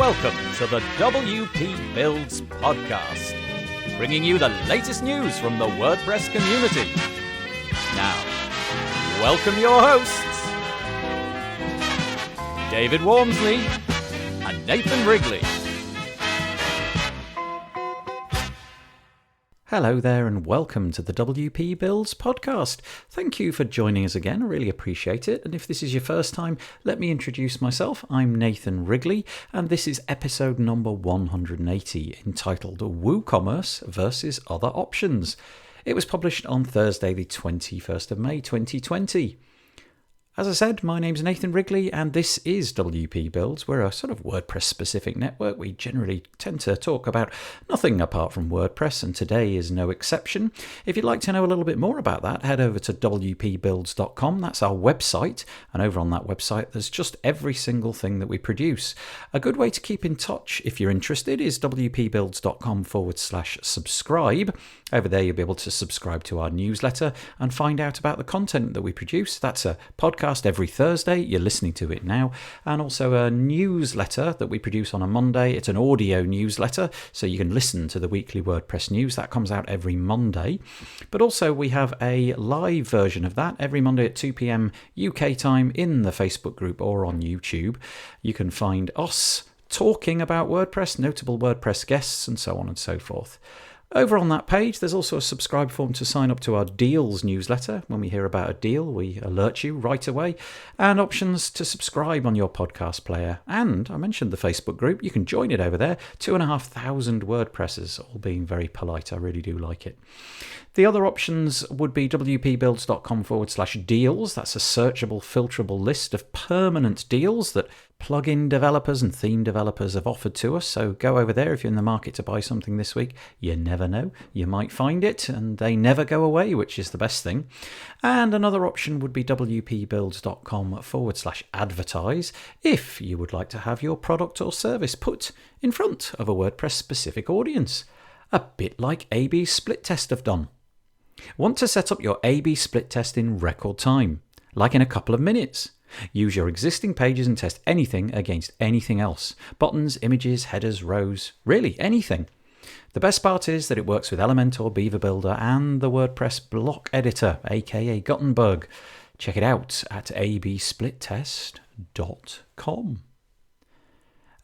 Welcome to the WP Builds podcast, bringing you the latest news from the WordPress community. Now, welcome your hosts, David Wormsley and Nathan Wrigley. Hello there and welcome to the WP Builds podcast. Thank you for joining us again, I really appreciate it. And if this is your first time, let me introduce myself. I'm Nathan Wrigley and this is episode number 180 entitled WooCommerce versus Other Options. It was published on Thursday the 21st of May 2020. As I said, my name's Nathan Wrigley and this is WP Builds. We're a sort of WordPress specific network. We generally tend to talk about nothing apart from WordPress, and today is no exception. If you'd like to know a little bit more about that, head over to wpbuilds.com. That's our website, and over on that website there's just every single thing that we produce. A good way to keep in touch if you're interested is wpbuilds.com/subscribe. Over there you'll be able to subscribe to our newsletter and find out about the content that we produce. That's a podcast every Thursday. You're listening to it now. And also a newsletter that we produce on a Monday. It's an audio newsletter, so you can listen to the weekly WordPress news. That comes out every Monday. But also we have a live version of that every Monday at 2 p.m. UK time in the Facebook group or on YouTube. You can find us talking about WordPress, notable WordPress guests, and so on and so forth. Over on that page, there's also a subscribe form to sign up to our deals newsletter. When we hear about a deal, we alert you right away. And options to subscribe on your podcast player. And I mentioned the Facebook group. You can join it over there. 2,500 WordPressers, all being very polite. I really do like it. The other options would be wpbuilds.com/deals. That's a searchable, filterable list of permanent deals that plugin developers and theme developers have offered to us. So go over there if you're in the market to buy something this week. You never know. You might find it and they never go away, which is the best thing. And another option would be wpbuilds.com/advertise if you would like to have your product or service put in front of a WordPress specific audience. A bit like A/B split test have done. Want to set up your A/B split test in record time, like in a couple of minutes. Use your existing pages and test anything against anything else. Buttons, images, headers, rows, really anything. The best part is that it works with Elementor, Beaver Builder and the WordPress block editor, aka Gutenberg. Check it out at absplittest.com.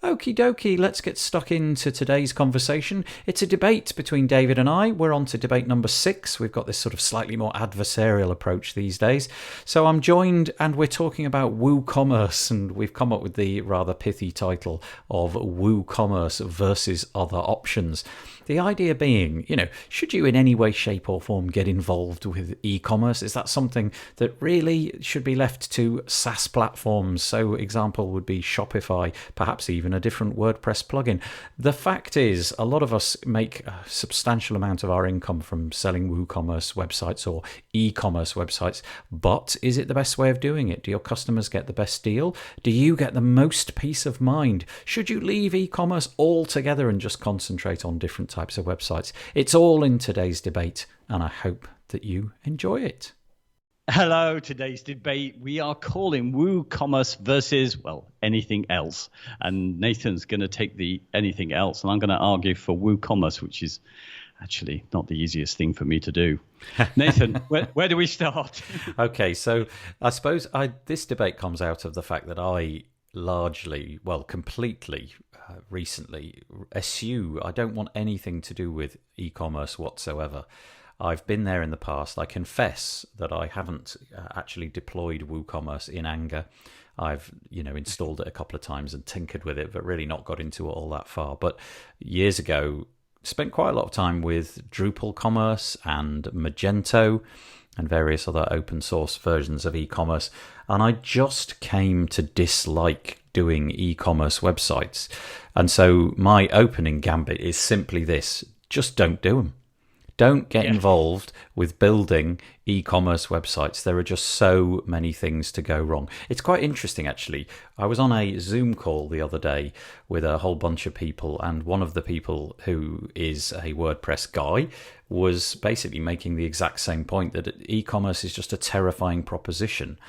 Okie dokie, let's get stuck into today's conversation. It's a debate between David and I. We're on to debate number 6. We've got this sort of slightly more adversarial approach these days. So I'm joined and we're talking about WooCommerce, and we've come up with the rather pithy title of WooCommerce versus Other Options. The idea being, should you in any way, shape or form get involved with e-commerce? Is that something that really should be left to SaaS platforms? So example would be Shopify, perhaps even a different WordPress plugin. The fact is, a lot of us make a substantial amount of our income from selling WooCommerce websites or e-commerce websites, but is it the best way of doing it? Do your customers get the best deal? Do you get the most peace of mind? Should you leave e-commerce altogether and just concentrate on different types of websites? It's all in today's debate, and I hope that you enjoy it. Hello, today's debate. We are calling WooCommerce versus, anything else. And Nathan's going to take the anything else, and I'm going to argue for WooCommerce, which is actually not the easiest thing for me to do. Nathan, where do we start? Okay, so I suppose this debate comes out of the fact that I largely, completely recently eschew. I don't want anything to do with e-commerce whatsoever. I've been there in the past. I confess that I haven't actually deployed WooCommerce in anger. I've installed it a couple of times and tinkered with it, but really not got into it all that far. But years ago, spent quite a lot of time with Drupal Commerce and Magento and various other open source versions of e-commerce. And I just came to dislike doing e-commerce websites. And so my opening gambit is simply this: just don't do them. Don't get involved with building e-commerce websites. There are just so many things to go wrong. It's quite interesting, actually. I was on a Zoom call the other day with a whole bunch of people, and one of the people who is a WordPress guy was basically making the exact same point, that e-commerce is just a terrifying proposition.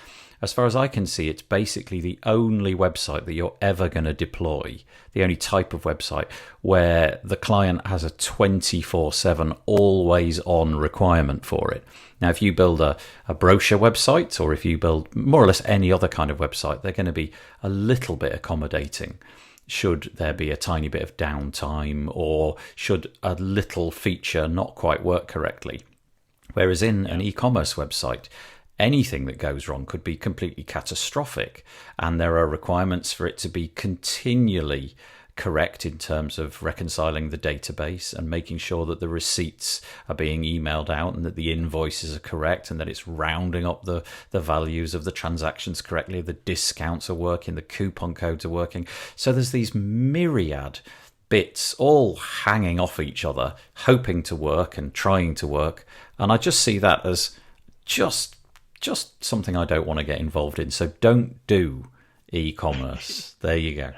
as far as I can see, it's basically the only website that you're ever going to deploy, the only type of website where the client has a 24/7 always on requirement for it. Now, if you build a brochure website, or if you build more or less any other kind of website, they're going to be a little bit accommodating. Should there be a tiny bit of downtime, or should a little feature not quite work correctly? Whereas in an e-commerce website, anything that goes wrong could be completely catastrophic, and there are requirements for it to be continually correct in terms of reconciling the database and making sure that the receipts are being emailed out and that the invoices are correct and that it's rounding up the values of the transactions correctly, the discounts are working, the coupon codes are working. So there's these myriad bits all hanging off each other, hoping to work and trying to work. And I just see that as just something I don't want to get involved in. So don't do e-commerce. There you go.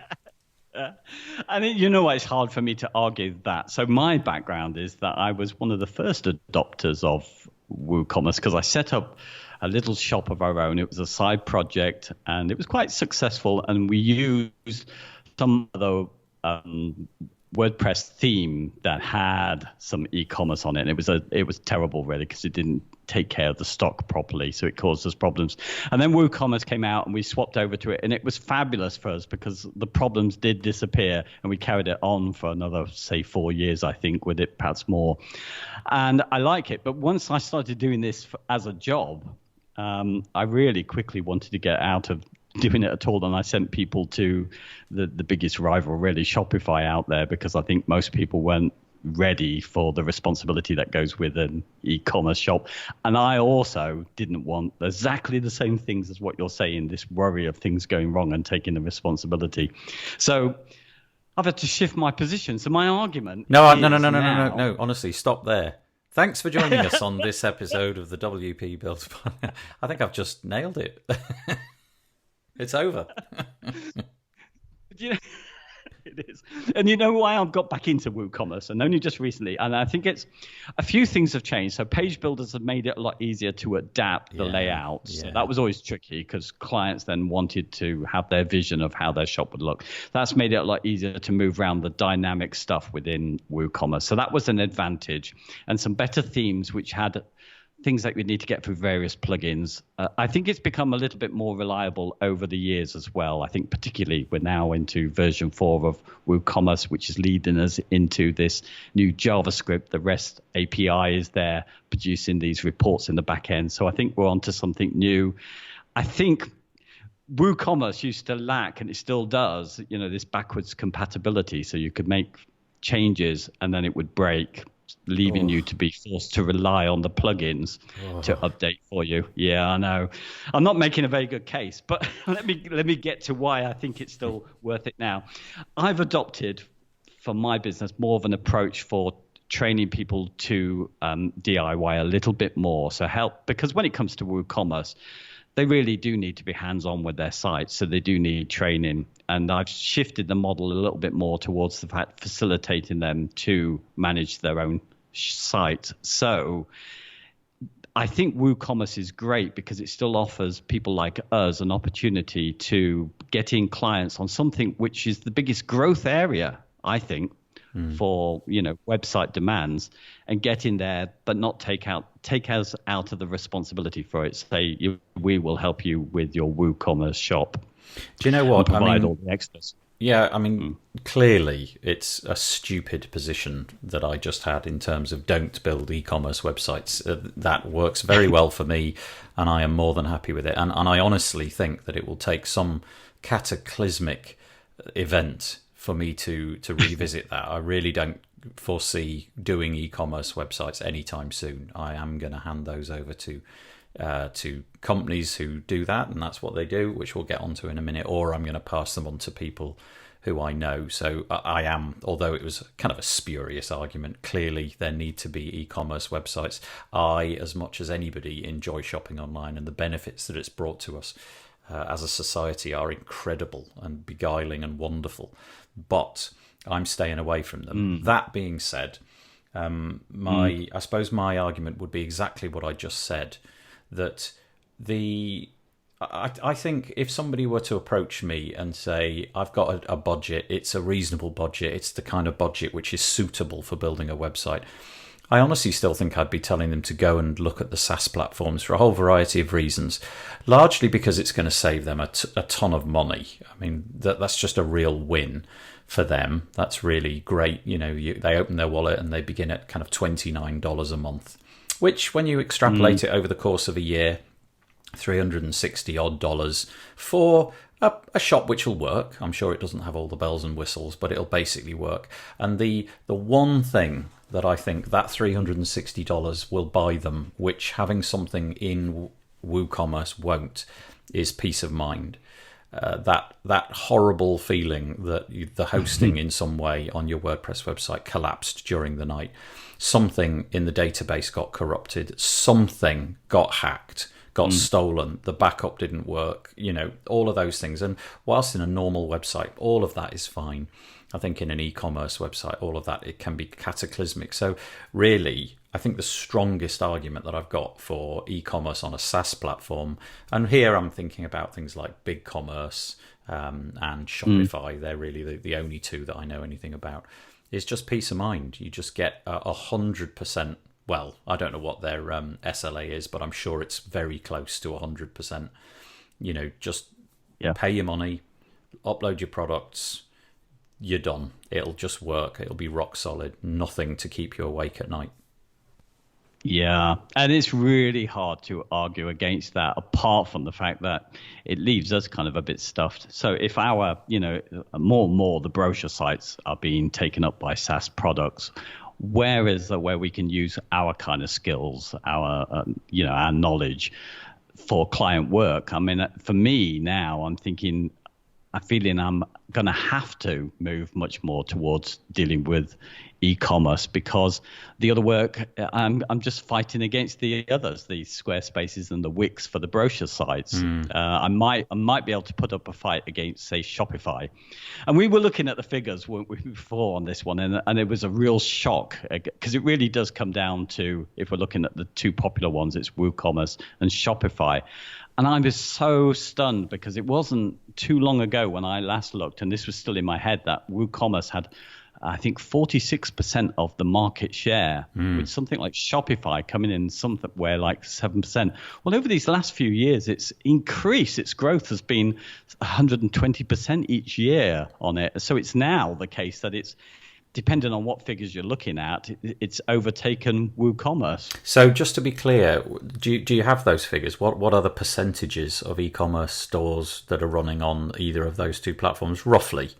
I mean, you know what? It's hard for me to argue that. So my background is that I was one of the first adopters of WooCommerce because I set up a little shop of our own. It was a side project, and it was quite successful. And we used some of the WordPress theme that had some e-commerce on it. And it was terrible, really, because it didn't take care of the stock properly, so it caused us problems. And then WooCommerce came out, and we swapped over to it, and it was fabulous for us because the problems did disappear, and we carried it on for another, say, 4 years, I think, with it, perhaps more. And I like it, but once I started doing this as a job, I really quickly wanted to get out of doing it at all, and I sent people to the biggest rival, really, Shopify out there, because I think most people weren't ready for the responsibility that goes with an e-commerce shop. And I also didn't want exactly the same things as what you're saying, this worry of things going wrong and taking the responsibility. So I've had to shift my position. So my argument No, honestly, stop there. Thanks for joining us on this episode of the WP Builds Podcast. I think I've just nailed it. It's over. It is. And you know why I've got back into WooCommerce, and only just recently, and I think it's a few things have changed. So page builders have made it a lot easier to adapt the layout. So that was always tricky because clients then wanted to have their vision of how their shop would look. That's made it a lot easier to move around the dynamic stuff within WooCommerce. So that was an advantage, and some better themes which had things that we need to get through various plugins. I think it's become a little bit more reliable over the years as well. I think particularly we're now into version 4 of WooCommerce, which is leading us into this new JavaScript. The REST API is there producing these reports in the back end. So I think we're onto something new. I think WooCommerce used to lack, and it still does, this backwards compatibility. So you could make changes and then it would break, leaving you to be forced to rely on the plugins to update for you. Yeah, I know. I'm not making a very good case, but let me get to why I think it's still worth it now. I've adopted for my business more of an approach for training people to DIY a little bit more. So because when it comes to WooCommerce, they really do need to be hands-on with their sites, so they do need training. And I've shifted the model a little bit more towards the fact facilitating them to manage their own site. So I think WooCommerce is great because it still offers people like us an opportunity to get in clients on something which is the biggest growth area, I think, for website demands, and get in there but not take us out of the responsibility for it. Say we will help you with your WooCommerce shop. Do you know what? Provide all the extras. Yeah, I mean, clearly it's a stupid position that I just had in terms of don't build e-commerce websites. That works very well for me, and I am more than happy with it. And I honestly think that it will take some cataclysmic event for me to revisit that. I really don't foresee doing e-commerce websites anytime soon. I am going to hand those over to companies who do that, and that's what they do, which we'll get onto in a minute, or I'm going to pass them on to people who I know. So I am, although it was kind of a spurious argument, clearly there need to be e-commerce websites. I, as much as anybody, enjoy shopping online, and the benefits that it's brought to us as a society are incredible and beguiling and wonderful, but I'm staying away from them. That being said, I suppose my argument would be exactly what I just said, that I think if somebody were to approach me and say, I've got a budget, it's a reasonable budget, it's the kind of budget which is suitable for building a website, I honestly still think I'd be telling them to go and look at the SaaS platforms for a whole variety of reasons, largely because it's going to save them a ton of money. I mean, that's just a real win for them. That's really great. They open their wallet and they begin at kind of $29 a month, which when you extrapolate it over the course of a year, $360 odd for a shop which will work. I'm sure it doesn't have all the bells and whistles, but it'll basically work. And the one thing that I think that $360 will buy them, which having something in WooCommerce won't, is peace of mind. That horrible feeling that the hosting in some way on your WordPress website collapsed during the night. Something in the database got corrupted. Something got hacked, got stolen. The backup didn't work. All of those things. And whilst in a normal website, all of that is fine. I think in an e-commerce website, all of that, it can be cataclysmic. So really, I think the strongest argument that I've got for e-commerce on a SaaS platform, and here I'm thinking about things like BigCommerce and Shopify, they're really the only two that I know anything about, is just peace of mind. You just get 100%, well, I don't know what their SLA is, but I'm sure it's very close to 100%. Just pay your money, upload your products, you're done. It'll just work. It'll be rock solid. Nothing to keep you awake at night. Yeah, and it's really hard to argue against that, apart from the fact that it leaves us kind of a bit stuffed. So if our, more and more the brochure sites are being taken up by SaaS products, where we can use our kind of skills, our knowledge for client work? I mean, for me now, I'm feeling I'm going to have to move much more towards dealing with e-commerce, because the other work, I'm just fighting against the others, the Squarespaces and the Wix for the brochure sites. I might be able to put up a fight against, say, Shopify. And we were looking at the figures, weren't we, before on this one, and it was a real shock, because it really does come down to, if we're looking at the two popular ones, it's WooCommerce and Shopify. And I was so stunned, because it wasn't too long ago when I last looked, and this was still in my head, that WooCommerce had, I think, 46% of the market share, with something like Shopify coming in somewhere like 7%. Well, over these last few years, it's increased. Its growth has been 120% each year on it. So it's now the case that it's, depending on what figures you're looking at, it's overtaken WooCommerce. So just to be clear, do you have those figures? What are the percentages of e-commerce stores that are running on either of those two platforms, roughly?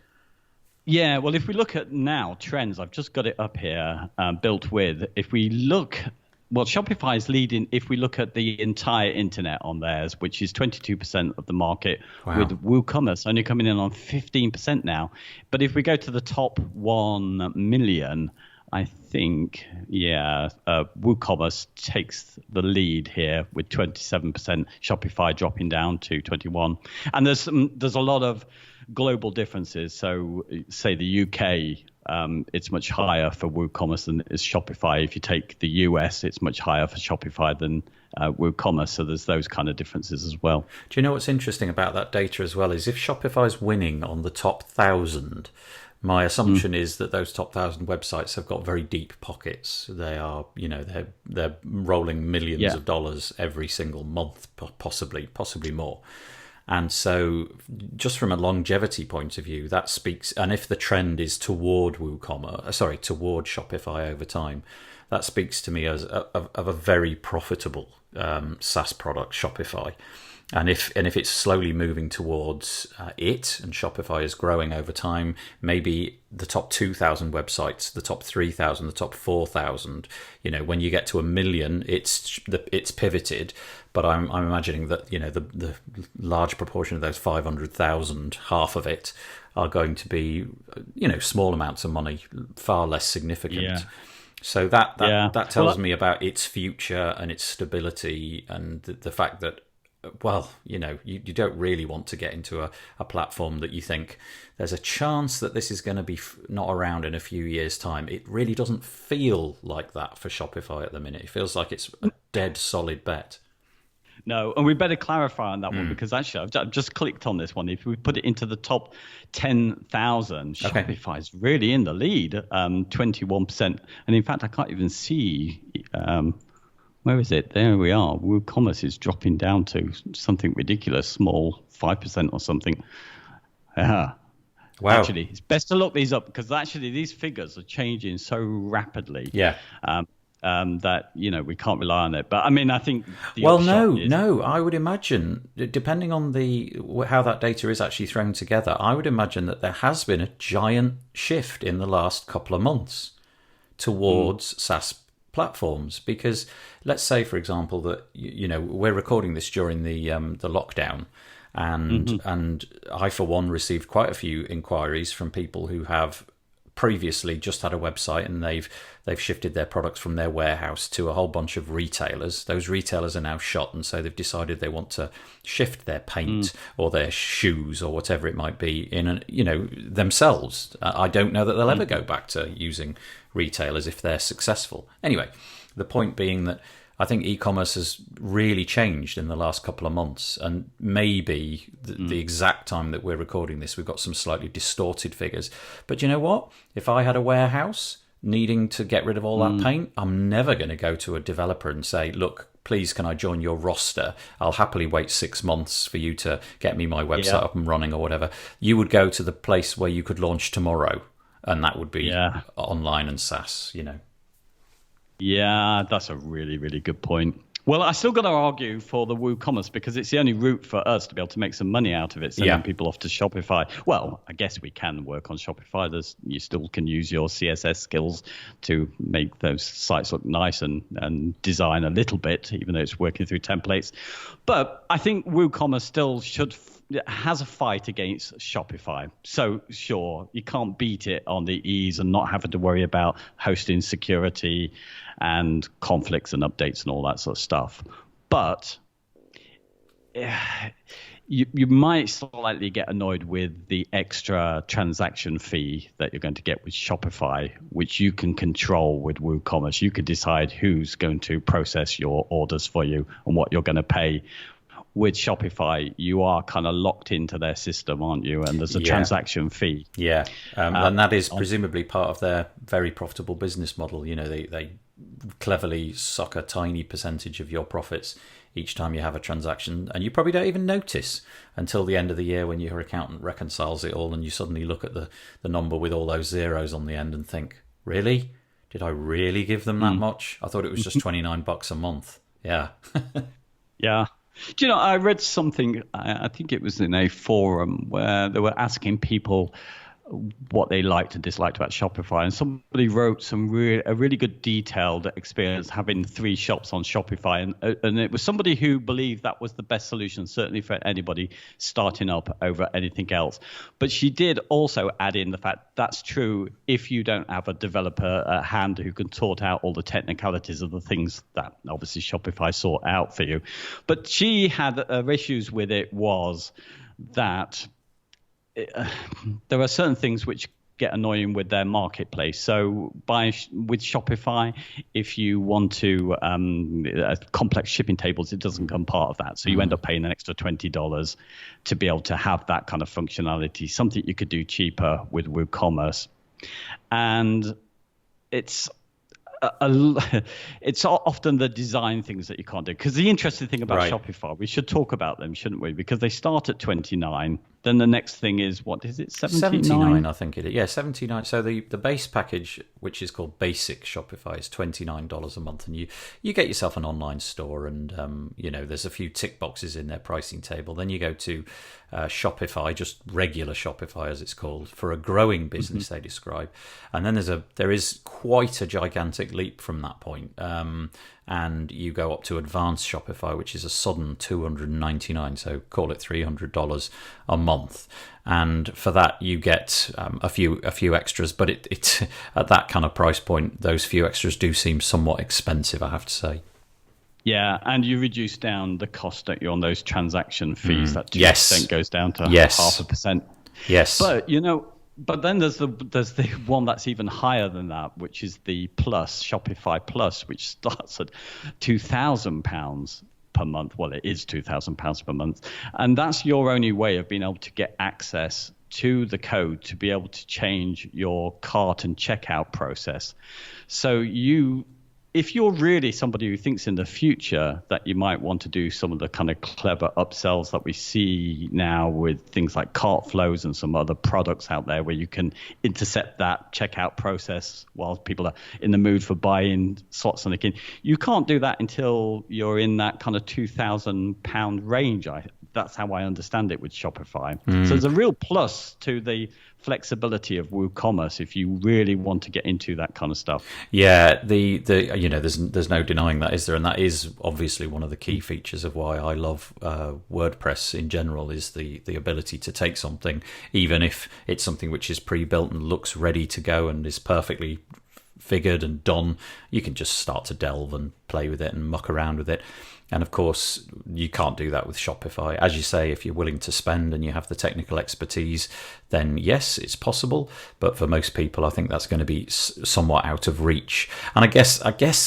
Yeah, well, if we look at now trends, I've just got it up here, built with. If we look, well, Shopify is leading if we look at the entire internet on theirs, which is 22% of the market, with WooCommerce only coming in on 15% now. But if we go to the top 1 million, I think, WooCommerce takes the lead here with 27%, Shopify dropping down to 21%. And there's a lot of global differences. So say the UK, it's much higher for WooCommerce than is Shopify. If you take the US, it's much higher for Shopify than WooCommerce. So there's those kind of differences as well. Do you know what's interesting about that data as well is if Shopify's winning on the top 1,000, my assumption is that those top 1,000 websites have got very deep pockets. They are, they're rolling millions of dollars every single month, possibly more. And so just from a longevity point of view, that speaks, and if the trend is toward toward Shopify over time, that speaks to me as of a very profitable SaaS product, Shopify. And if it's slowly moving towards it, and Shopify is growing over time, maybe the top 2,000 websites, the top 3,000, the top 4,000, when you get to 1 million, it's pivoted. But I'm imagining that the large proportion of those 500,000, half of it, are going to be small amounts of money, far less significant. Yeah. So that tells me about its future and its stability, and the fact that, well, you don't really want to get into a platform that you think there's a chance that this is going to be not around in a few years' time. It really doesn't feel like that for Shopify at the minute. It feels like it's a dead solid bet. No, and we better clarify on that one because actually I've just clicked on this one. If we put it into the top 10,000, Shopify is really in the lead, 21%. And in fact, I can't even see, where is it? There we are. WooCommerce is dropping down to something ridiculous, small, 5% or something. Wow. Actually, it's best to look these up because actually these figures are changing so rapidly. Yeah. That we can't rely on it. But I mean, I think no. I would imagine, depending on how that data is actually thrown together, I would imagine that there has been a giant shift in the last couple of months towards SaaS platforms. Because let's say, for example, that we're recording this during the lockdown, and I for one received quite a few inquiries from people who have previously just had a website and they've shifted their products from their warehouse to a whole bunch of retailers. Those retailers are now shut, and so they've decided they want to shift their paint or their shoes or whatever it might be in themselves. I don't know that they'll ever go back to using retailers if they're successful. Anyway, the point being that I think e-commerce has really changed in the last couple of months, and maybe the exact time that we're recording this, we've got some slightly distorted figures. But you know what? If I had a warehouse needing to get rid of all that paint, I'm never going to go to a developer and say, look, please, can I join your roster? I'll happily wait 6 months for you to get me my website up and running or whatever. You would go to the place where you could launch tomorrow, and that would be online and SaaS, Yeah, that's a really, really good point. Well, I still got to argue for the WooCommerce because it's the only route for us to be able to make some money out of it, sending people off to Shopify. Well, I guess we can work on Shopify. You still can use your CSS skills to make those sites look nice and design a little bit, even though it's working through templates. But I think WooCommerce still has a fight against Shopify. So sure, you can't beat it on the ease and not having to worry about hosting security and conflicts and updates and all that sort of stuff. But you might slightly get annoyed with the extra transaction fee that you're going to get with Shopify, which you can control with WooCommerce. You can decide who's going to process your orders for you and what you're going to pay. With Shopify, you are kind of locked into their system, aren't you? And there's a transaction fee. Yeah, and that is presumably part of their very profitable business model. They cleverly suck a tiny percentage of your profits each time you have a transaction, and you probably don't even notice until the end of the year when your accountant reconciles it all and you suddenly look at the number with all those zeros on the end and think, really? Did I really give them that much? I thought it was just $29 a month. Yeah. Yeah. Do you know, I read something, I think it was in a forum where they were asking people what they liked and disliked about Shopify, and somebody wrote a really good detailed experience having 3 shops on Shopify, and it was somebody who believed that was the best solution, certainly for anybody starting up over anything else. But she did also add in the fact that's true if you don't have a developer at hand who can sort out all the technicalities of the things that obviously Shopify sort out for you. But she had issues with it was that there are certain things which get annoying with their marketplace. So with Shopify, if you want to complex shipping tables, it doesn't come part of that. So you end up paying an extra $20 to be able to have that kind of functionality, something you could do cheaper with WooCommerce. And it's often the design things that you can't do. Because the interesting thing about Shopify, we should talk about them, shouldn't we? Because they start at $29. Then the next thing is, what is it, $79? $79, I think it is. Yeah, $79. So the base package, which is called Basic Shopify, is $29 a month. And you get yourself an online store, and there's a few tick boxes in their pricing table. Then you go to Shopify, just regular Shopify as it's called, for a growing business they describe. And then there is quite a gigantic leap from that point. And you go up to advanced Shopify, which is a sudden $299, so call it $300 a month. And for that, you get a few extras, but it at that kind of price point, those few extras do seem somewhat expensive, I have to say. Yeah, and you reduce down the cost, don't you, on those transaction fees? That 2% goes down to 0.5%. Yes, But then there's the one that's even higher than that, which is the Plus, Shopify Plus, which starts at £2,000 per month. Well, it is £2,000 per month. And that's your only way of being able to get access to the code to be able to change your cart and checkout process. So if you're really somebody who thinks in the future that you might want to do some of the kind of clever upsells that we see now with things like cart flows and some other products out there where you can intercept that checkout process while people are in the mood for buying slots on the game, you can't do that until you're in that kind of £2,000 range. That's how I understand it with Shopify. So there's a real plus to the flexibility of WooCommerce if you really want to get into that kind of stuff. Yeah, there's no denying that, is there? And that is obviously one of the key features of why I love WordPress in general, is the ability to take something, even if it's something which is pre-built and looks ready to go and is perfectly figured and done, you can just start to delve and play with it and muck around with it. And of course, you can't do that with Shopify. As you say, if you're willing to spend and you have the technical expertise, then yes, it's possible. But for most people, I think that's going to be somewhat out of reach. And I guess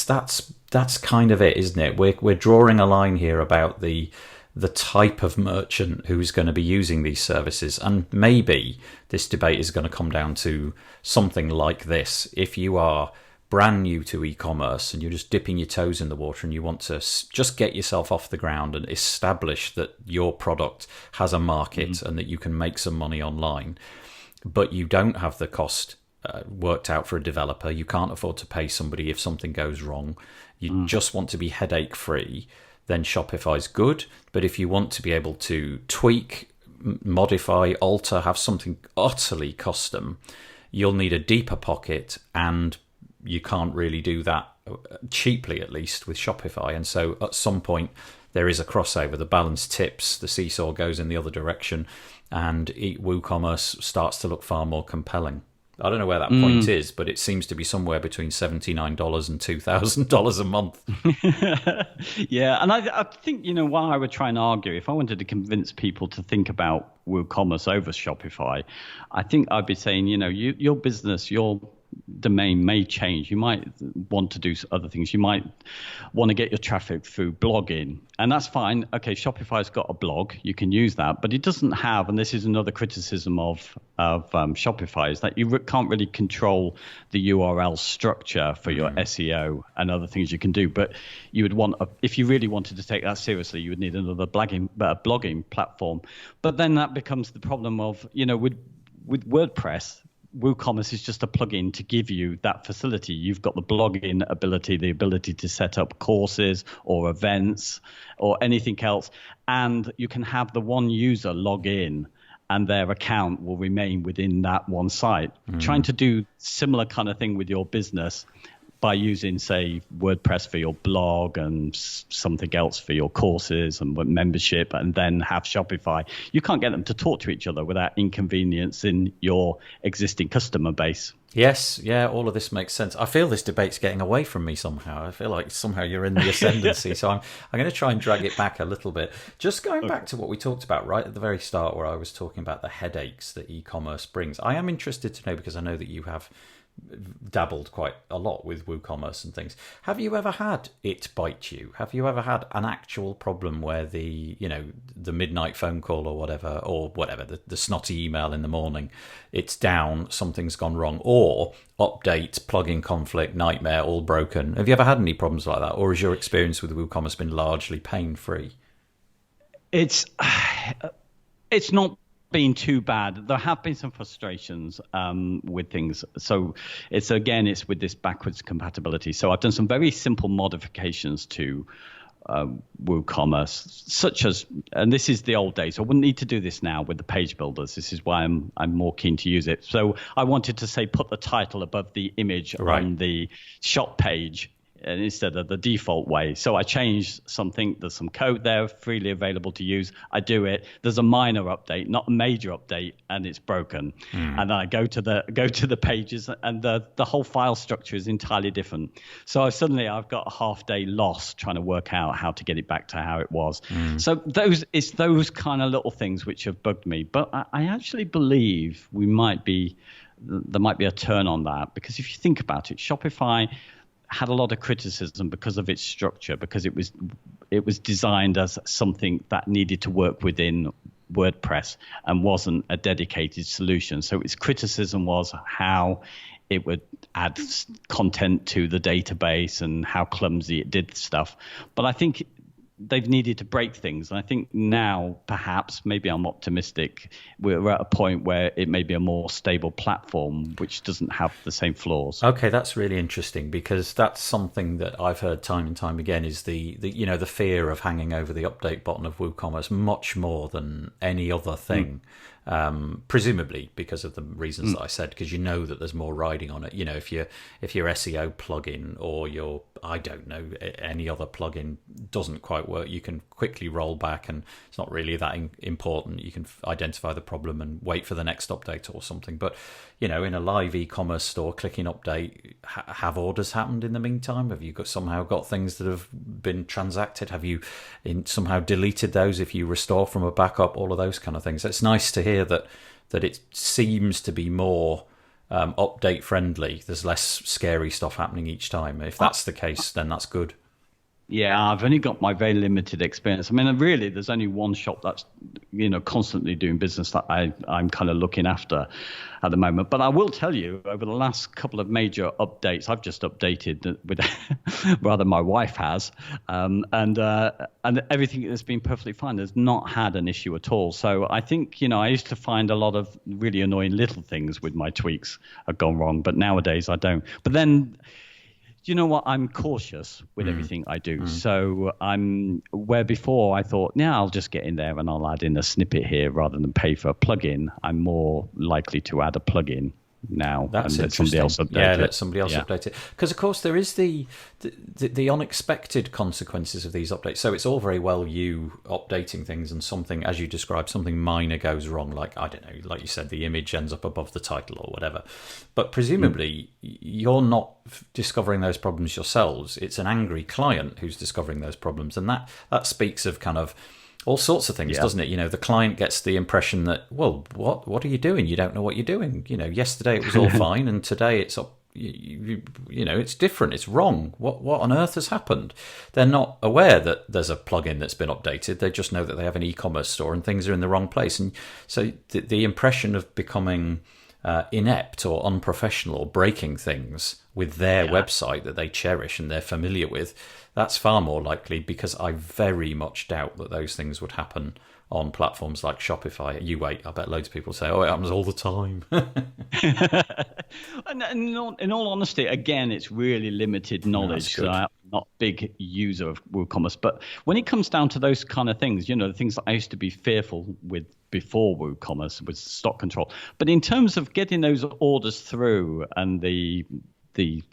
that's kind of it, isn't it? We're drawing a line here about the type of merchant who's going to be using these services. And maybe this debate is going to come down to something like this. If you are brand new to e-commerce and you're just dipping your toes in the water and you want to just get yourself off the ground and establish that your product has a market and that you can make some money online, but you don't have the cost worked out for a developer, you can't afford to pay somebody if something goes wrong, you just want to be headache free, then Shopify's good. But if you want to be able to tweak, modify, alter, have something utterly custom, you'll need a deeper pocket, and you can't really do that cheaply, at least with Shopify. And so at some point there is a crossover, the balance tips, the seesaw goes in the other direction, and WooCommerce starts to look far more compelling. I don't know where that point is, but it seems to be somewhere between $79 and $2,000 a month. Yeah, and I think, while I would try and argue, if I wanted to convince people to think about WooCommerce over Shopify, I think I'd be saying, your business, your domain may change. You might want to do other things. You might want to get your traffic through blogging, and that's fine. Okay, Shopify's got a blog. You can use that, but it doesn't have, and this is another criticism of Shopify, is that you can't really control the URL structure for your SEO and other things you can do. But you would want, if you really wanted to take that seriously, you would need another blogging platform. But then that becomes the problem of, with WordPress, WooCommerce is just a plugin to give you that facility. You've got the blogging ability, the ability to set up courses or events or anything else. And you can have the one user log in and their account will remain within that one site. Trying to do similar kind of thing with your business by using, say, WordPress for your blog and something else for your courses and membership, and then have Shopify, you can't get them to talk to each other without inconveniencing your existing customer base. Yes, yeah, all of this makes sense. I feel this debate's getting away from me somehow. I feel like somehow you're in the ascendancy, so I'm going to try and drag it back a little bit. Just going back to what we talked about right at the very start, where I was talking about the headaches that e-commerce brings. I am interested to know, because I know that you have dabbled quite a lot with WooCommerce and things. Have you ever had it bite you? Have you ever had an actual problem where the midnight phone call or whatever, the snotty email in the morning, it's down, something's gone wrong, or update, plugin conflict, nightmare, all broken? Have you ever had any problems like that, or has your experience with WooCommerce been largely pain-free? It's not been too bad. There have been some frustrations with things. So it's with this backwards compatibility. So I've done some very simple modifications to WooCommerce, such as, and this is the old days, so I wouldn't need to do this now with the page builders. This is why I'm more keen to use it. So I wanted to say put the title above the image on the shop page, and instead of the default way. So I changed something. There's some code there freely available to use. I do it. There's a minor update, not a major update, and it's broken. And then I go to the pages, and the whole file structure is entirely different. So I've got a half day lost trying to work out how to get it back to how it was. So it's those kind of little things which have bugged me. But I actually believe there might be a turn on that, because if you think about it, Shopify, had a lot of criticism because of its structure, because it was designed as something that needed to work within WordPress and wasn't a dedicated solution. So its criticism was how it would add content to the database and how clumsy it did stuff. But I think they've needed to break things. And I think now, perhaps, maybe I'm optimistic, we're at a point where it may be a more stable platform, which doesn't have the same flaws. Okay, that's really interesting, because that's something that I've heard time and time again, is the fear of hanging over the update button of WooCommerce much more than any other thing. Presumably because of the reasons that I said, because that there's more riding on it. If your SEO plugin or your, I don't know, any other plugin doesn't quite work, you can quickly roll back, and it's not really that important. You can identify the problem and wait for the next update or something. But in a live e-commerce store, clicking update, have orders happened in the meantime? Have you somehow got things that have been transacted? Have you somehow deleted those if you restore from a backup? All of those kind of things. It's nice to hear that it seems to be more update friendly. There's less scary stuff happening each time. If that's the case, then that's good. Yeah, I've only got my very limited experience. I mean, really, there's only one shop that's, constantly doing business that I'm kind of looking after at the moment. But I will tell you, over the last couple of major updates, I've just updated with, rather my wife has, and everything has been perfectly fine. There's not had an issue at all. So I think, I used to find a lot of really annoying little things with my tweaks have gone wrong, but nowadays I don't. But then, you know what? I'm cautious with everything I do. So where before I thought, I'll just get in there and I'll add in a snippet here rather than pay for a plugin. I'm more likely to add a plugin now. That's and let interesting. somebody else update it. Let somebody else update it. Because of course there is the unexpected consequences of these updates. So it's all very well you updating things, and something, as you described, something minor goes wrong. Like, I don't know, like you said, the image ends up above the title or whatever. But presumably you're not discovering those problems yourselves. It's an angry client who's discovering those problems, and that speaks of kind of all sorts of things, doesn't it? The client gets the impression that, well, what are you doing? You don't know what you're doing. Yesterday it was all fine, and today it's up. It's different. It's wrong. What on earth has happened? They're not aware that there's a plugin that's been updated. They just know that they have an e-commerce store and things are in the wrong place. And so the impression of becoming inept or unprofessional or breaking things with their website that they cherish and they're familiar with, that's far more likely, because I very much doubt that those things would happen on platforms like Shopify. You wait, I bet loads of people say, it happens all the time. And in all honesty, again, it's really limited knowledge. So I'm not a big user of WooCommerce. But when it comes down to those kind of things, the things that I used to be fearful with before WooCommerce was stock control. But in terms of getting those orders through and the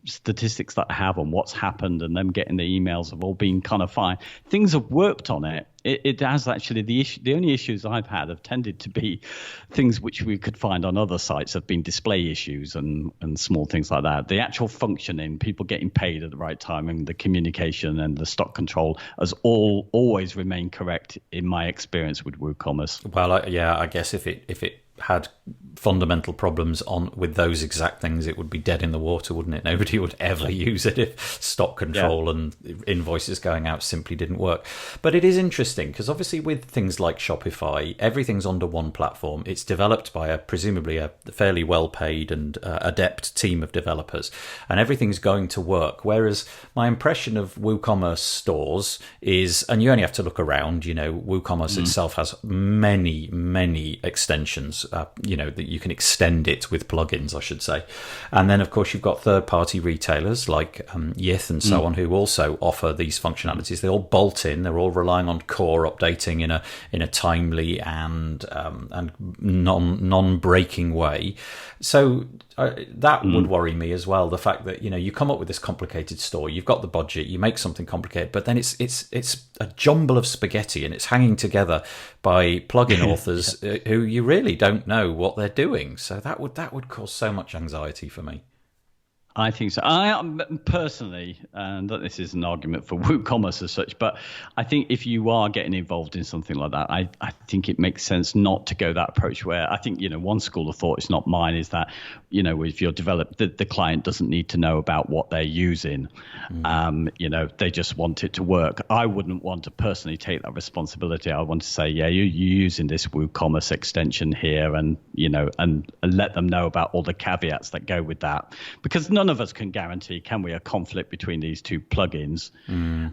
statistics that I have on what's happened and them getting the emails have all been kind of fine. Things have worked on it. It has actually, the only issues I've had have tended to be things which we could find on other sites, have been display issues and small things like that. The actual functioning, people getting paid at the right time, and the communication and the stock control has always remained correct in my experience with WooCommerce. Well, I guess if it had fundamental problems with those exact things, it would be dead in the water, wouldn't it? Nobody would ever use it if stock control and invoices going out simply didn't work. But it is interesting, because obviously with things like Shopify, everything's under one platform. It's developed by presumably a fairly well-paid and adept team of developers, and everything's going to work. Whereas my impression of WooCommerce stores is, and you only have to look around, WooCommerce itself has many, many extensions, that you can extend it with plugins, I should say. And then, of course, you've got third-party retailers like Yith and so on, who also offer these functionalities. They all bolt in. They're all relying on core updating in a timely and non-breaking way. So that would worry me as well. The fact that you come up with this complicated store, you've got the budget, you make something complicated, but then it's a jumble of spaghetti, and it's hanging together by plugin authors who you really don't know what they're doing. So that would cause so much anxiety for me. I think so. I personally, and this is an argument for WooCommerce as such, but I think if you are getting involved in something like that, I think it makes sense not to go that approach where I think, one school of thought, it's not mine, is that, if you're developed, the client doesn't need to know about what they're using. They just want it to work. I wouldn't want to personally take that responsibility. I want to say, yeah, you're using this WooCommerce extension here and let them know about all the caveats that go with that. Because none of us can guarantee, can we, a conflict between these two plugins.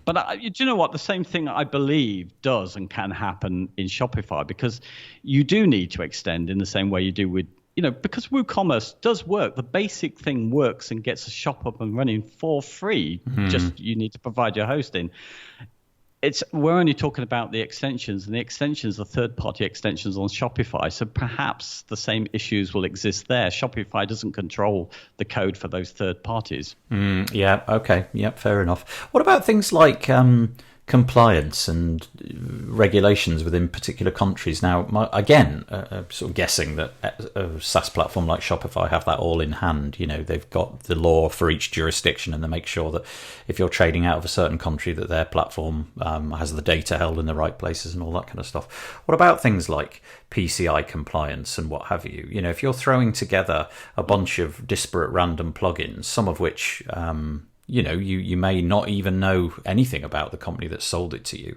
But do you know what? The same thing I believe does and can happen in Shopify, because you do need to extend in the same way you do with, because WooCommerce does work. The basic thing works and gets a shop up and running for free. Just you need to provide your hosting. We're only talking about the extensions, and the extensions are third-party extensions on Shopify. So perhaps the same issues will exist there. Shopify doesn't control the code for those third parties. Yeah. Okay. Yeah. Fair enough. What about things like compliance and regulations within particular countries? Now, again, sort of guessing that a SaaS platform like Shopify have that all in hand. They've got the law for each jurisdiction, and they make sure that if you're trading out of a certain country, that their platform has the data held in the right places and all that kind of stuff. What about things like PCI compliance and what have you? If you're throwing together a bunch of disparate random plugins, some of which you may not even know anything about the company that sold it to you.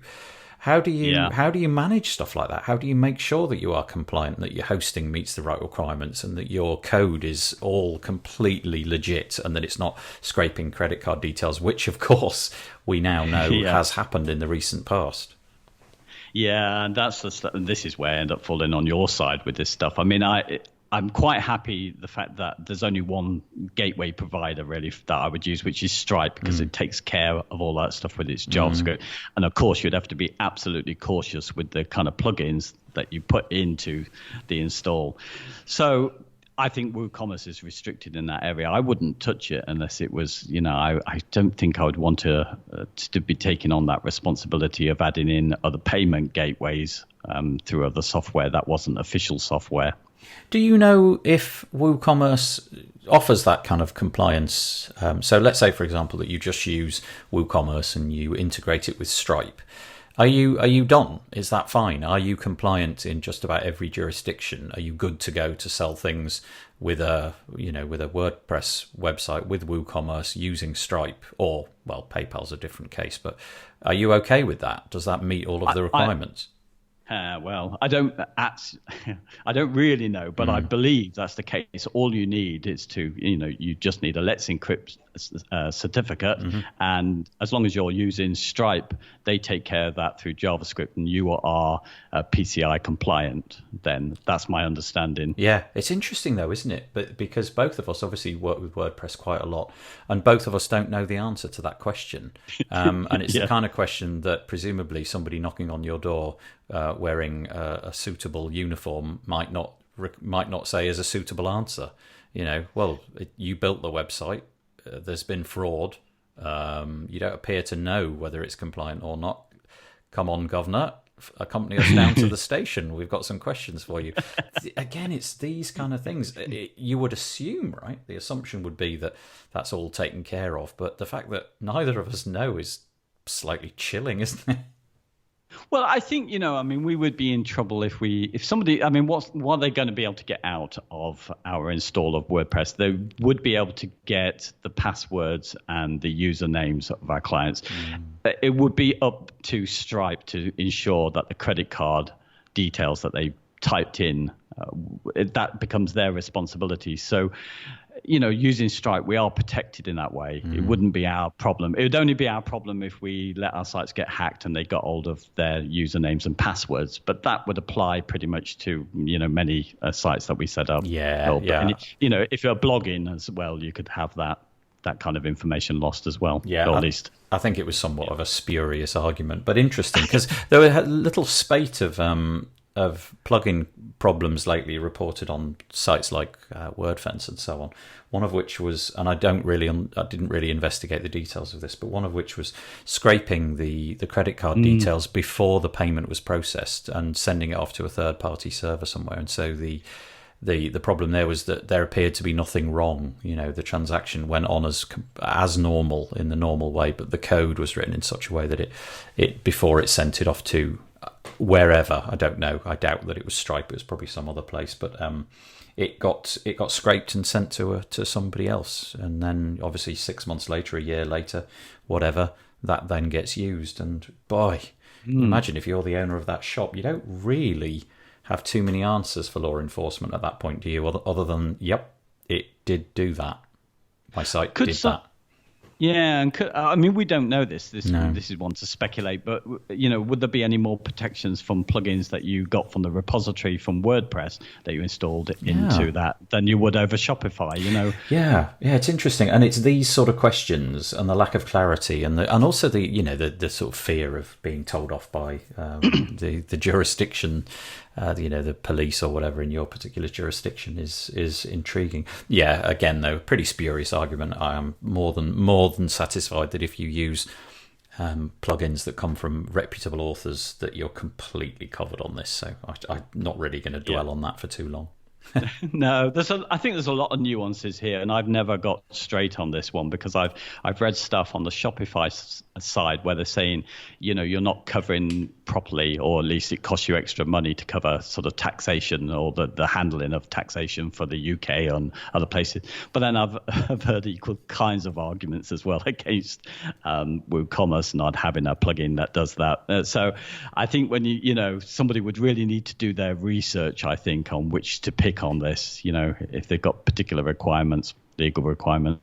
How do you manage stuff like that? How do you make sure that you are compliant, that your hosting meets the right requirements, and that your code is all completely legit, and that it's not scraping credit card details, which of course we now know has happened in the recent past? Yeah, and this is where I end up falling on your side with this stuff. I mean, I'm quite happy the fact that there's only one gateway provider really that I would use, which is Stripe, because it takes care of all that stuff with its JavaScript. And of course, you'd have to be absolutely cautious with the kind of plugins that you put into the install. So I think WooCommerce is restricted in that area. I wouldn't touch it unless it was, I don't think I would want to be taking on that responsibility of adding in other payment gateways through other software that wasn't official software. Do you know if WooCommerce offers that kind of compliance? So let's say, for example, that you just use WooCommerce and you integrate it with Stripe. Are you done? Is that fine? Are you compliant in just about every jurisdiction? Are you good to go to sell things with a WordPress website with WooCommerce using Stripe, or PayPal's a different case, but are you okay with that? Does that meet all of the requirements? I don't really know, but I believe that's the case. All you need is you just need a Let's Encrypt certificate, and as long as you're using Stripe, they take care of that through JavaScript, and you are PCI compliant. Then that's my understanding. Yeah, it's interesting though, isn't it? But because both of us obviously work with WordPress quite a lot, and both of us don't know the answer to that question, and it's the kind of question that presumably somebody knocking on your door wearing a suitable uniform might not say is a suitable answer. You built the website. There's been fraud. You don't appear to know whether it's compliant or not. Come on, governor, accompany us down to the station. We've got some questions for you. Again, it's these kind of things. You would assume, right? The assumption would be that that's all taken care of. But the fact that neither of us know is slightly chilling, isn't it? Well, I think, we would be in trouble if somebody, what are they going to be able to get out of our install of WordPress? They would be able to get the passwords and the usernames of our clients. It would be up to Stripe to ensure that the credit card details that they typed in, that becomes their responsibility. So, using Stripe, we are protected in that way. It wouldn't be our problem. It would only be our problem if we let our sites get hacked and they got hold of their usernames and passwords. But that would apply pretty much to, many sites that we set up. Yeah. And, if you're blogging as well, you could have that kind of information lost as well. Yeah, or at least. I think it was somewhat of a spurious argument, but interesting, because there were a little spate of plugin problems lately reported on sites like WordFence and so on. One of which was, and I didn't really investigate the details of this, but one of which was scraping the credit card details before the payment was processed and sending it off to a third-party server somewhere. And so the the problem there was that there appeared to be nothing wrong. The transaction went on as normal in the normal way, but the code was written in such a way that it before it sent it off to wherever, I don't know. I doubt that it was Stripe. It was probably some other place, but it got scraped and sent to somebody else, and then obviously 6 months later, a year later, whatever, that then gets used. And boy, imagine if you're the owner of that shop, you don't really have too many answers for law enforcement at that point, do you? Other than, yep, it did do that. My site did that. Yeah, and we don't know this. This is one to speculate, but would there be any more protections from plugins that you got from the repository from WordPress that you installed into that than you would over Shopify? Yeah, it's interesting, and it's these sort of questions and the lack of clarity, and also the sort of fear of being told off by the jurisdiction. The police or whatever in your particular jurisdiction is intriguing. Yeah, again though, pretty spurious argument. I am more than satisfied that if you use plugins that come from reputable authors, that you're completely covered on this. So I'm not really going to dwell on that for too long. No, I think there's a lot of nuances here, and I've never got straight on this one because I've read stuff on the Shopify side where they're saying, you're not covering properly, or at least it costs you extra money to cover sort of taxation or the handling of taxation for the UK and other places. But then I've heard equal kinds of arguments as well against WooCommerce not having a plugin that does that. So I think when somebody would really need to do their research, I think, on which to pick on this, if they've got particular requirements, legal requirements.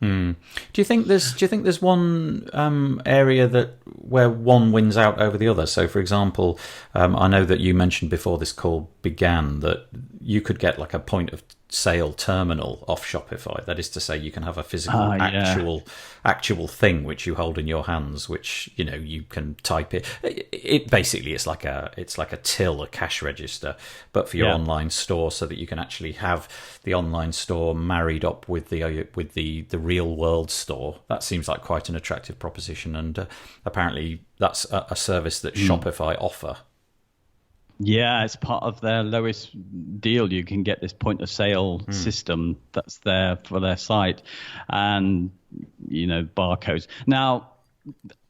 Do you think there's one area where one wins out over the other? So, for example, I know that you mentioned before this call began that you could get like a point of sale terminal off Shopify. That is to say, you can have a physical actual thing which you hold in your hands, which you can type it. It basically it's like a till, a cash register, but for your online store, so that you can actually have the online store married up with the real world store. That seems like quite an attractive proposition, and apparently that's a service that Shopify offer. Yeah, it's part of their lowest deal. You can get this point of sale system that's there for their site, and barcodes. Now,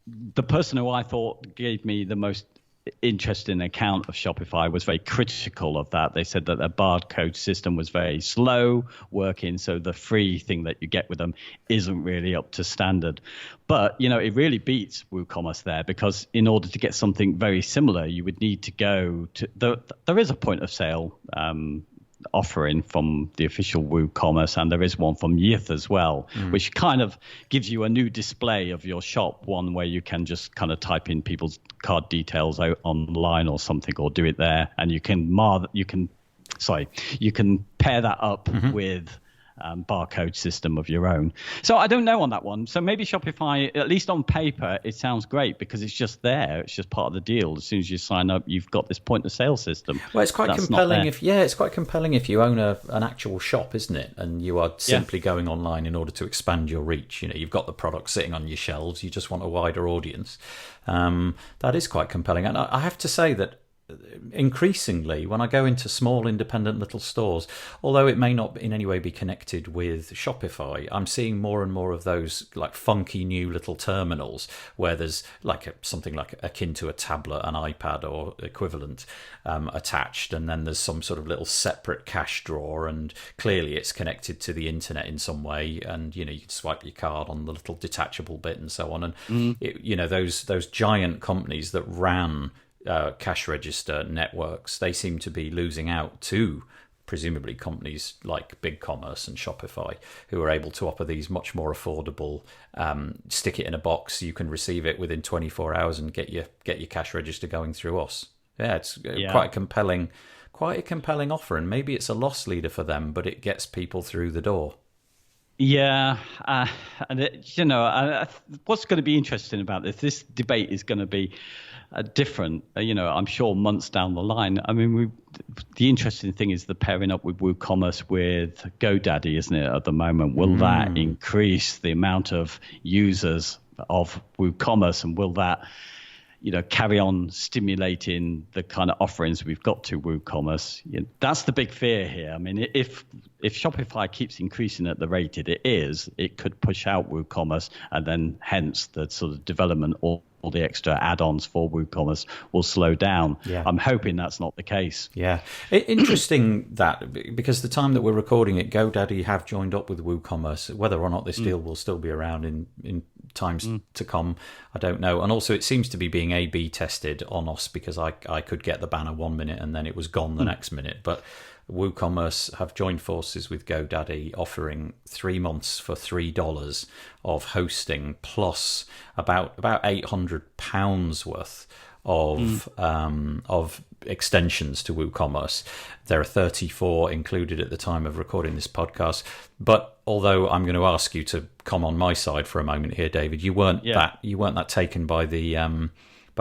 the person who I thought gave me the most interesting account of Shopify was very critical of that. They said that their barcode system was very slow working, so the free thing that you get with them isn't really up to standard. But it really beats WooCommerce there, because in order to get something very similar, you would need to go to there is a point of sale offering from the official WooCommerce, and there is one from Yith as well, which kind of gives you a new display of your shop, one where you can just kind of type in people's card details out online or something, or do it there, and you can pair that up with barcode system of your own. So I don't know on that one. So maybe Shopify, at least on paper, it sounds great because it's just there. It's just part of the deal. As soon as you sign up, you've got this point of sale system. Well, it's quite compelling it's quite compelling if you own an actual shop, isn't it? And you are simply going online in order to expand your reach. You've got the product sitting on your shelves. You just want a wider audience. That is quite compelling. And I have to say that increasingly, when I go into small independent little stores, although it may not in any way be connected with Shopify, I'm seeing more and more of those like funky new little terminals where there's like something like akin to a tablet, an iPad or equivalent attached, and then there's some sort of little separate cash drawer, and clearly it's connected to the internet in some way, and you can swipe your card on the little detachable bit and so on, and those giant companies that ran cash register networks, they seem to be losing out to presumably companies like BigCommerce and Shopify, who are able to offer these much more affordable, stick it in a box, you can receive it within 24 hours and get your cash register going through us. It's quite a compelling offer, and maybe it's a loss leader for them, but it gets people through the door. Yeah, and what's going to be interesting about this debate is going to be different, I'm sure months down the line. I mean, the interesting thing is the pairing up with WooCommerce with GoDaddy, isn't it, at the moment? Will that increase the amount of users of WooCommerce, and will that, carry on stimulating the kind of offerings we've got to WooCommerce. That's the big fear here. I mean, if Shopify keeps increasing at the rate it is, it could push out WooCommerce, and then hence the sort of development or all the extra add-ons for WooCommerce will slow down. Yeah. I'm hoping that's not the case. Yeah. Interesting that, because the time that we're recording it, GoDaddy have joined up with WooCommerce. Whether or not this deal will still be around in times to come, I don't know. And also it seems to be being A/B tested on us, because I could get the banner 1 minute and then it was gone the next minute. But WooCommerce have joined forces with GoDaddy, offering 3 months for $3 of hosting, plus about £800 worth of extensions to WooCommerce. There are 34 included at the time of recording this podcast. But although I'm going to ask you to come on my side for a moment here, David, you weren't that taken by the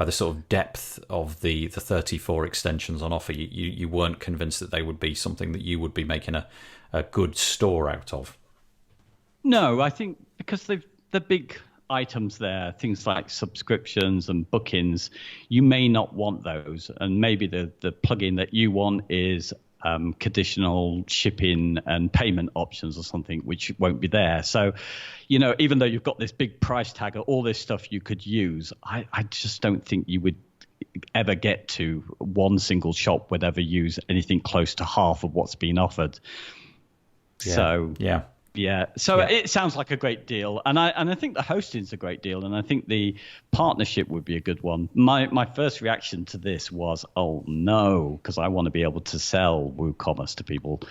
sort of depth of the 34 extensions on offer. You weren't convinced that they would be something that you would be making a good store out of. No, I think because the big items there, things like subscriptions and bookings, you may not want those. And maybe the plugin that you want is conditional shipping and payment options or something, which won't be there. So, even though you've got this big price tag or all this stuff you could use, I just don't think you would ever get to one single shop would ever use anything close to half of what's being offered. Yeah. So Yeah. It sounds like a great deal, and I think the hosting's a great deal, and I think the partnership would be a good one. My first reaction to this was, oh no, because I want to be able to sell WooCommerce to people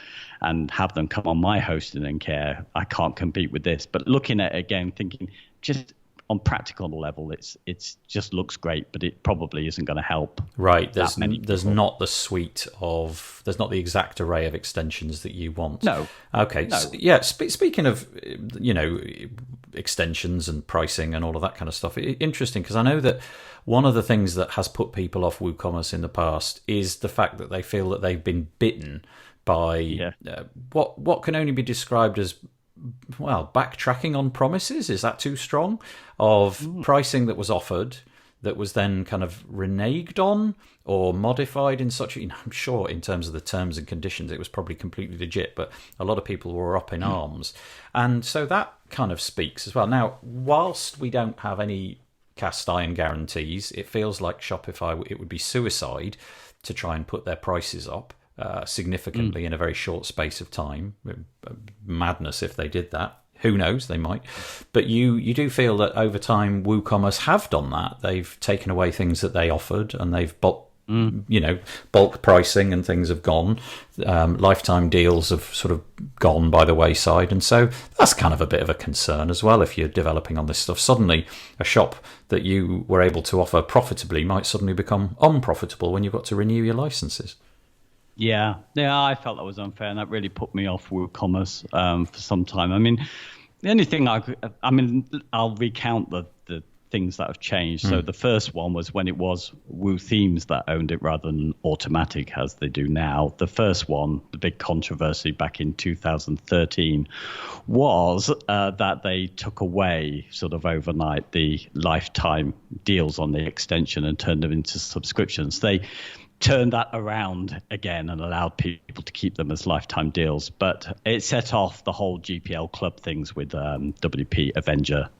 and have them come on my hosting and care. I can't compete with this. But looking at it again, thinking just on practical level, it's just looks great, but it probably isn't going to help. Right. There's not the exact array of extensions that you want. No. Okay. No. Speaking of, extensions and pricing and all of that kind of stuff, interesting, because I know that one of the things that has put people off WooCommerce in the past is the fact that they feel that they've been bitten by what can only be described as, well, backtracking on promises. Is that too strong? Of pricing that was offered that was then kind of reneged on or modified in such, I'm sure in terms of the terms and conditions, it was probably completely legit, but a lot of people were up in arms. And so that kind of speaks as well. Now, whilst we don't have any cast iron guarantees, it feels like Shopify, it would be suicide to try and put their prices up significantly in a very short space of time. Madness if they did that. Who knows? They might. But you do feel that over time WooCommerce have done that. They've taken away things that they offered, and they've bulk pricing and things have gone. Lifetime deals have sort of gone by the wayside, and so that's kind of a bit of a concern as well. If you're developing on this stuff, suddenly a shop that you were able to offer profitably might suddenly become unprofitable when you've got to renew your licenses. Yeah, I felt that was unfair, and that really put me off WooCommerce for some time. I mean, the only thing I'll recount the things that have changed. So the first one was when it was Woo Themes that owned it rather than Automatic as they do now. The first one, the big controversy back in 2013, was that they took away sort of overnight the lifetime deals on the extension and turned them into subscriptions. They turned that around again and allowed people to keep them as lifetime deals. But it set off the whole GPL club things with WP Avenger,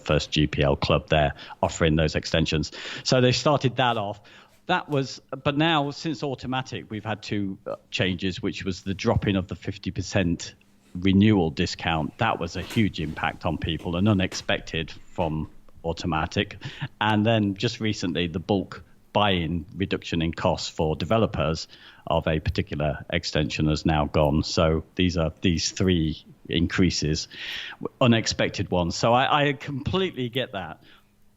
first GPL club there, offering those extensions. So they started that off. But now since Automatic, we've had two changes, which was the dropping of the 50% renewal discount. That was a huge impact on people and unexpected from Automatic. And then just recently, the bulk buy-in reduction in costs for developers of a particular extension has now gone. So these three increases, unexpected ones. So I completely get that.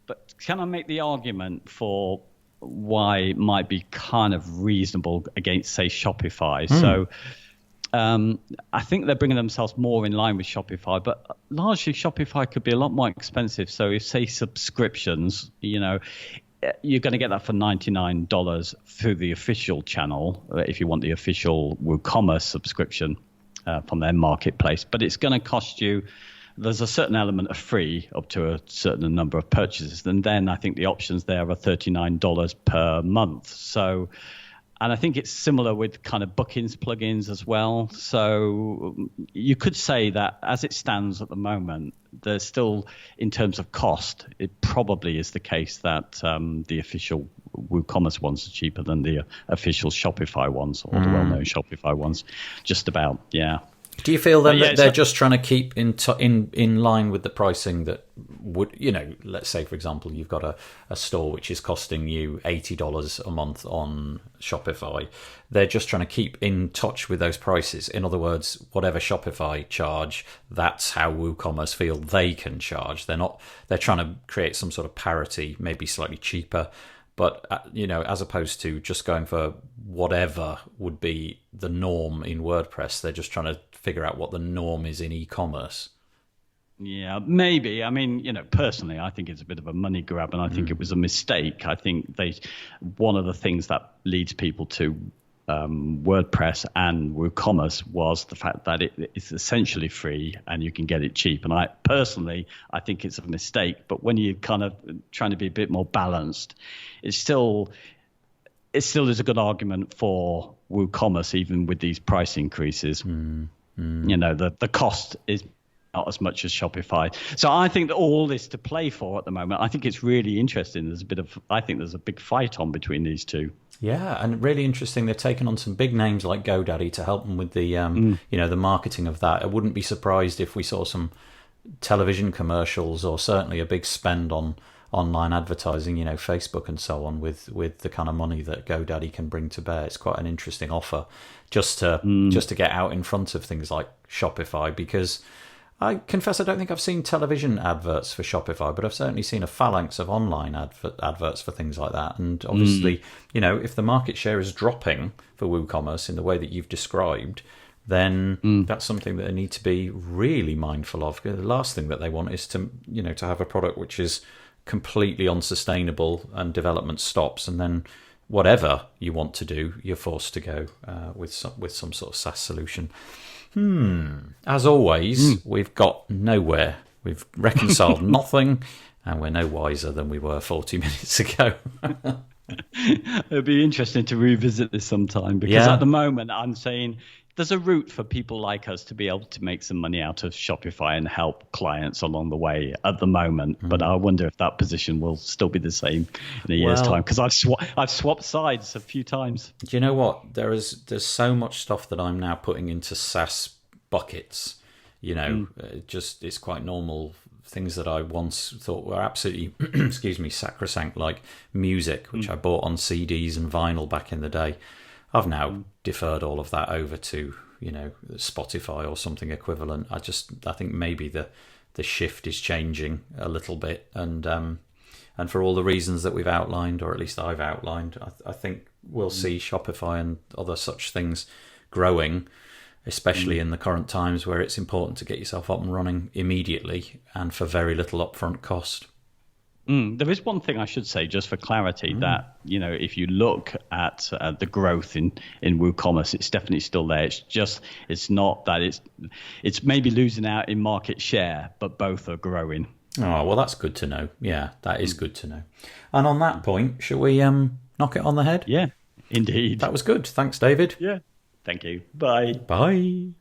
But can I make the argument for why it might be kind of reasonable against, say, Shopify? So I think they're bringing themselves more in line with Shopify, but largely Shopify could be a lot more expensive. So if, say, subscriptions, you're going to get that for $99 through the official channel if you want the official WooCommerce subscription from their marketplace. But it's going to cost you there's a certain element of free up to a certain number of purchases. And then I think the options there are $39 per month. So, and I think it's similar with kind of bookings plugins as well. So you could say that as it stands at the moment, there's still, in terms of cost, it probably is the case that the official WooCommerce ones are cheaper than the official Shopify ones, or the well-known Shopify ones. Just about, yeah. Do you feel then that they're just trying to keep in line with the pricing that would, let's say, for example, you've got a store which is costing you $80 a month on Shopify. They're just trying to keep in touch with those prices. In other words, whatever Shopify charge, that's how WooCommerce feel they can charge. They're trying to create some sort of parity, maybe slightly cheaper. But, as opposed to just going for whatever would be the norm in WordPress, they're just trying to figure out what the norm is in e-commerce. Yeah, maybe. I mean, personally, I think it's a bit of a money grab, and I think it was a mistake. I think one of the things that leads people to WordPress and WooCommerce was the fact that it's essentially free and you can get it cheap. And I think it's a mistake. But when you're kind of trying to be a bit more balanced, it still is a good argument for WooCommerce, even with these price increases. The cost is not as much as Shopify. So I think that all this to play for at the moment. I think it's really interesting. I think there's a big fight on between these two. Yeah, and really interesting. They've taken on some big names like GoDaddy to help them with the the marketing of that. I wouldn't be surprised if we saw some television commercials, or certainly a big spend on online advertising, Facebook and so on, with the kind of money that GoDaddy can bring to bear. It's quite an interesting offer just to get out in front of things like Shopify, because I confess I don't think I've seen television adverts for Shopify, but I've certainly seen a phalanx of online adverts for things like that. And obviously, if the market share is dropping for WooCommerce in the way that you've described, then that's something that they need to be really mindful of. The last thing that they want is to have a product which is completely unsustainable and development stops, and then whatever you want to do, you're forced to go with some sort of SaaS solution. As always, we've got nowhere. We've reconciled nothing, and we're no wiser than we were 40 minutes ago. It'd be interesting to revisit this sometime, because at the moment I'm saying there's a route for people like us to be able to make some money out of Shopify and help clients along the way at the moment. But I wonder if that position will still be the same in a year's time, because I've swapped sides a few times. Do you know what? There's so much stuff that I'm now putting into SaaS buckets. It's quite normal. Things that I once thought were absolutely, sacrosanct, like music, which I bought on CDs and vinyl back in the day. I've now deferred all of that over to, Spotify or something equivalent. I think maybe the shift is changing a little bit, and for all the reasons that we've outlined, or at least I've outlined, I think we'll see Shopify and other such things growing, especially in the current times where it's important to get yourself up and running immediately and for very little upfront cost. There is one thing I should say, just for clarity, that if you look at the growth in WooCommerce, it's definitely still there. It's not that it's maybe losing out in market share, but both are growing. Oh, well, that's good to know. Yeah, that is good to know. And on that point, shall we knock it on the head? Yeah, indeed. That was good. Thanks, David. Yeah. Thank you. Bye. Bye.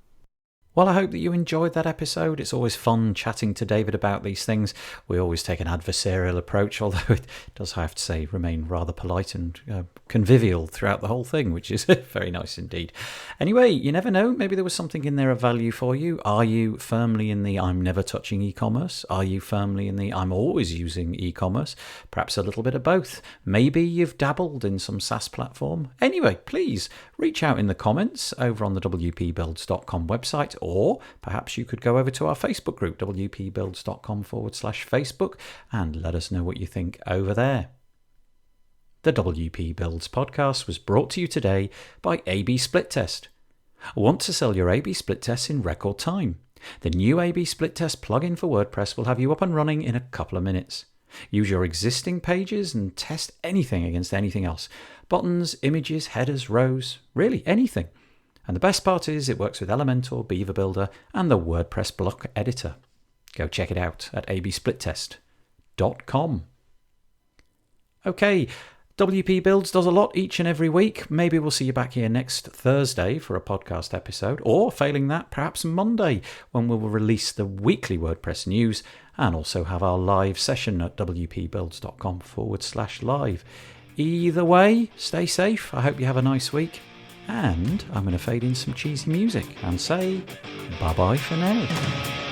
Well, I hope that you enjoyed that episode. It's always fun chatting to David about these things. We always take an adversarial approach, although it does, I have to say, remain rather polite and convivial throughout the whole thing, which is very nice indeed. Anyway, you never know. Maybe there was something in there of value for you. Are you firmly in the I'm never touching e-commerce? Are you firmly in the I'm always using e-commerce? Perhaps a little bit of both. Maybe you've dabbled in some SaaS platform. Anyway, please reach out in the comments over on the wpbuilds.com website, or perhaps you could go over to our Facebook group, wpbuilds.com/Facebook, and let us know what you think over there. The WP Builds podcast was brought to you today by A/B Split Test. Want to sell your A/B Split Tests in record time? The new A/B Split Test plugin for WordPress will have you up and running in a couple of minutes. Use your existing pages and test anything against anything else. Buttons, images, headers, rows, really anything. And the best part is it works with Elementor, Beaver Builder, and the WordPress block editor. go check it out at absplittest.com. Okay, WP Builds does a lot each and every week. Maybe we'll see you back here next Thursday for a podcast episode, or failing that, perhaps Monday, when we will release the weekly WordPress news and also have our live session at wpbuilds.com/live. Either way, stay safe. I hope you have a nice week. And I'm going to fade in some cheesy music and say bye-bye for now.